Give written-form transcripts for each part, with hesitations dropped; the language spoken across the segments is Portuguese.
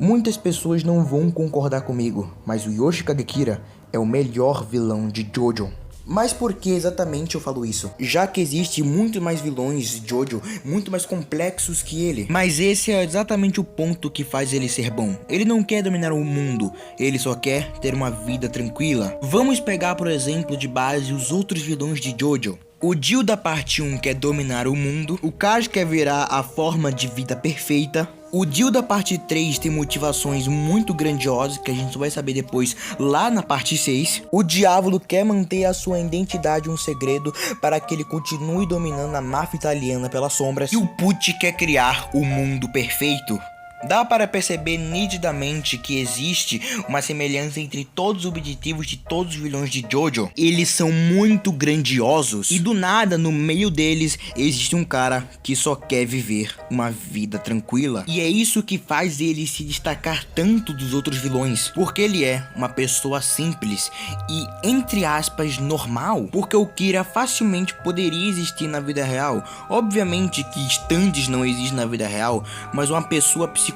Muitas pessoas não vão concordar comigo, mas o Yoshikage Kira é o melhor vilão de Jojo. Mas por que exatamente eu falo isso? Já que existe muito mais vilões de Jojo, muito mais complexos que ele. Mas esse é exatamente o ponto que faz ele ser bom. Ele não quer dominar o mundo, ele só quer ter uma vida tranquila. Vamos pegar por exemplo de base os outros vilões de Jojo. O Dio da parte 1 quer dominar o mundo, o Kaji quer virar a forma de vida perfeita. O Dio da parte 3 tem motivações muito grandiosas que a gente só vai saber depois lá na parte 6. O Diavolo quer manter a sua identidade um segredo para que ele continue dominando a máfia italiana pelas sombras. E o Pucci quer criar o mundo perfeito. Dá para perceber nitidamente que existe uma semelhança entre todos os objetivos de todos os vilões de Jojo. Eles são muito grandiosos e do nada no meio deles existe um cara que só quer viver uma vida tranquila. E é isso que faz ele se destacar tanto dos outros vilões, porque ele é uma pessoa simples e entre aspas normal, porque o Kira facilmente poderia existir na vida real. Obviamente que stands não existem na vida real, mas uma pessoa psicopata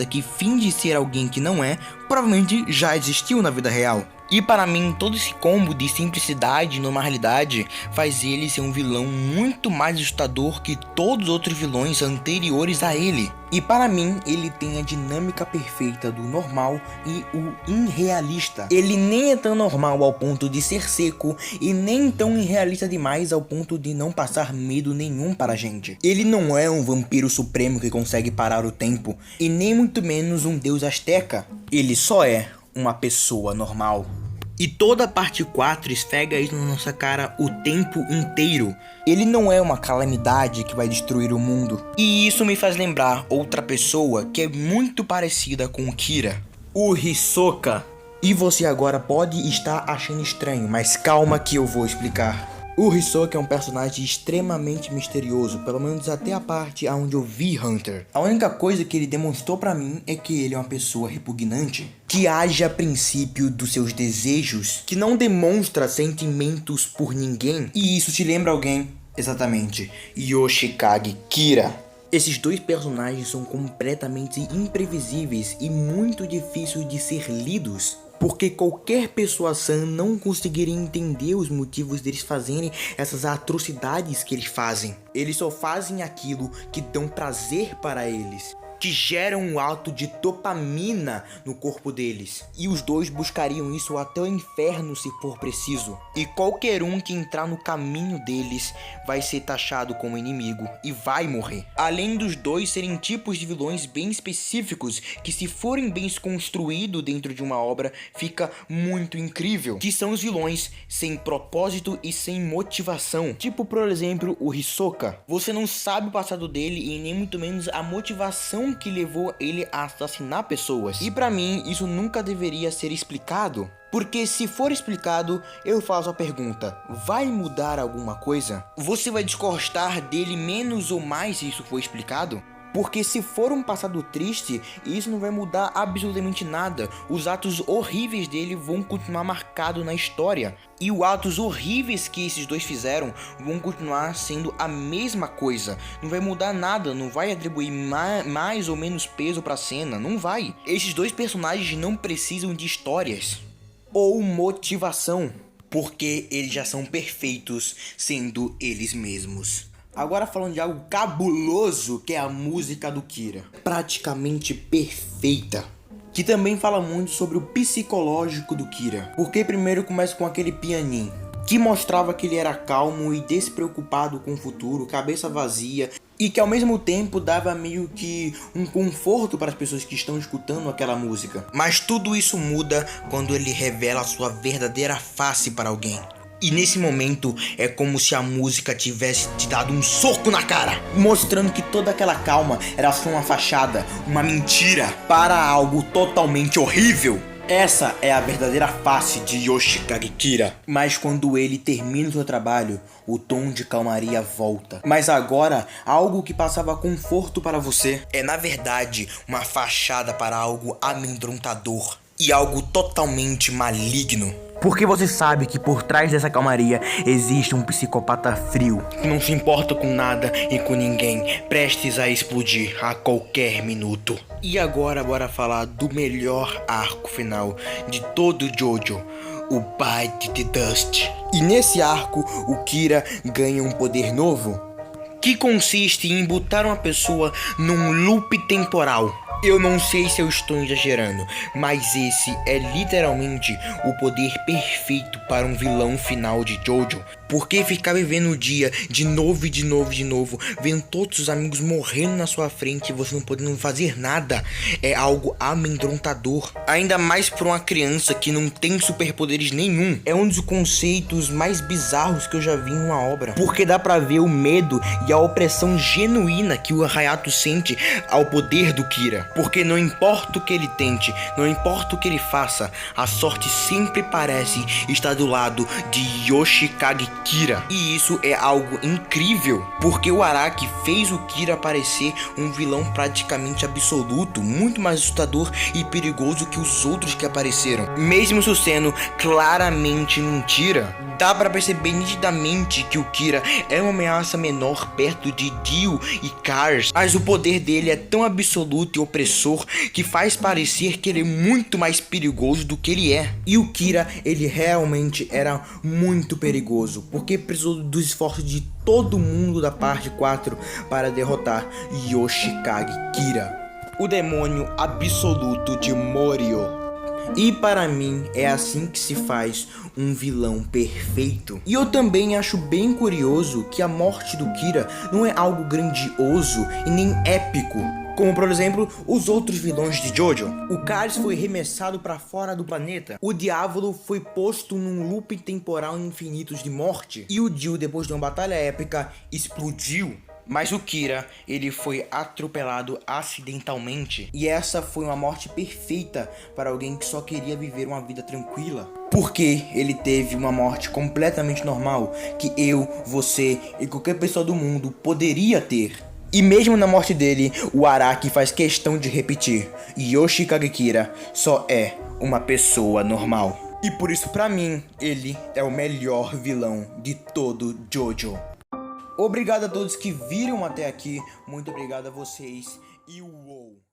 que finge ser alguém que não é, provavelmente já existiu na vida real. E para mim, todo esse combo de simplicidade e normalidade faz ele ser um vilão muito mais assustador que todos os outros vilões anteriores a ele. E para mim, ele tem a dinâmica perfeita do normal e o irrealista. Ele nem é tão normal ao ponto de ser seco e nem tão irrealista demais ao ponto de não passar medo nenhum para a gente. Ele não é um vampiro supremo que consegue parar o tempo e nem muito menos um deus asteca. Ele só é uma pessoa normal. E toda a parte 4 esfrega isso na nossa cara o tempo inteiro. Ele não é uma calamidade que vai destruir o mundo. E isso me faz lembrar outra pessoa que é muito parecida com o Kira, o Hisoka. E você agora pode estar achando estranho, mas calma que eu vou explicar. O Hisoka é um personagem extremamente misterioso, pelo menos até a parte onde eu vi Hunter. A única coisa que ele demonstrou pra mim é que ele é uma pessoa repugnante, que age a princípio dos seus desejos, que não demonstra sentimentos por ninguém. E isso te lembra alguém? Exatamente, Yoshikage Kira. Esses dois personagens são completamente imprevisíveis e muito difíceis de ser lidos, porque qualquer pessoa sã não conseguiria entender os motivos deles fazerem essas atrocidades que eles fazem. Eles só fazem aquilo que dão prazer para eles, que geram um ato de dopamina no corpo deles. E os dois buscariam isso até o inferno se for preciso. E qualquer um que entrar no caminho deles vai ser taxado como inimigo e vai morrer. Além dos dois serem tipos de vilões bem específicos, que se forem bem construídos dentro de uma obra, fica muito incrível. Que são os vilões sem propósito e sem motivação. Tipo, por exemplo, o Hisoka. Você não sabe o passado dele e nem muito menos a motivação que levou ele a assassinar pessoas. E pra mim, isso nunca deveria ser explicado. Porque se for explicado, eu faço a pergunta, vai mudar alguma coisa? Você vai desgostar dele menos ou mais se isso for explicado? Porque se for um passado triste, isso não vai mudar absolutamente nada. Os atos horríveis dele vão continuar marcados na história. E os atos horríveis que esses dois fizeram vão continuar sendo a mesma coisa. Não vai mudar nada, não vai atribuir mais ou menos peso pra cena, não vai. Esses dois personagens não precisam de histórias ou motivação, porque eles já são perfeitos sendo eles mesmos. Agora falando de algo cabuloso, que é a música do Kira. Praticamente perfeita. Que também fala muito sobre o psicológico do Kira. Porque primeiro começa com aquele pianinho, que mostrava que ele era calmo e despreocupado com o futuro, cabeça vazia. E que ao mesmo tempo dava meio que um conforto para as pessoas que estão escutando aquela música. Mas tudo isso muda quando ele revela a sua verdadeira face para alguém. E nesse momento é como se a música tivesse te dado um soco na cara, mostrando que toda aquela calma era só uma fachada, uma mentira para algo totalmente horrível. Essa é a verdadeira face de Yoshikage Kira. Mas quando ele termina o seu trabalho, o tom de calmaria volta. Mas agora, algo que passava conforto para você é na verdade uma fachada para algo amedrontador e algo totalmente maligno. Porque você sabe que por trás dessa calmaria existe um psicopata frio, que não se importa com nada e com ninguém, prestes a explodir a qualquer minuto. E agora bora falar do melhor arco final de todo Jojo, o Bite the Dust. E nesse arco, o Kira ganha um poder novo, que consiste em botar uma pessoa num loop temporal. Eu não sei se eu estou exagerando, mas esse é literalmente o poder perfeito para um vilão final de Jojo. Porque ficar vivendo o dia de novo e de novo e de novo, vendo todos os amigos morrendo na sua frente e você não podendo fazer nada, é algo amedrontador. Ainda mais para uma criança que não tem superpoderes nenhum. É um dos conceitos mais bizarros que eu já vi em uma obra. Porque dá pra ver o medo e a opressão genuína que o Hayato sente ao poder do Kira. Porque não importa o que ele tente, não importa o que ele faça, a sorte sempre parece estar do lado de Yoshikage Kira. E isso é algo incrível, porque o Araki fez o Kira parecer um vilão praticamente absoluto, muito mais assustador e perigoso que os outros que apareceram. Mesmo isso sendo claramente mentira, dá pra perceber nitidamente que o Kira é uma ameaça menor perto de Dio e Cars, mas o poder dele é tão absoluto e opressor que faz parecer que ele é muito mais perigoso do que ele é. E o Kira, ele realmente era muito perigoso, porque precisou dos esforços de todo mundo da parte 4 para derrotar Yoshikage Kira, o demônio absoluto de Morio. E para mim é assim que se faz um vilão perfeito. E eu também acho bem curioso que a morte do Kira não é algo grandioso e nem épico, como por exemplo os outros vilões de Jojo. O cálice foi arremessado para fora do planeta, o diabo foi posto num loop temporal infinitos de morte, e o Dio, depois de uma batalha épica, explodiu. Mas o Kira, ele foi atropelado acidentalmente, e essa foi uma morte perfeita para alguém que só queria viver uma vida tranquila. Porque ele teve uma morte completamente normal, que eu, você e qualquer pessoa do mundo poderia ter. E mesmo na morte dele, o Araki faz questão de repetir: Yoshikage Kira só é uma pessoa normal. E por isso, pra mim, ele é o melhor vilão de todo Jojo. Obrigado a todos que viram até aqui, muito obrigado a vocês e uou!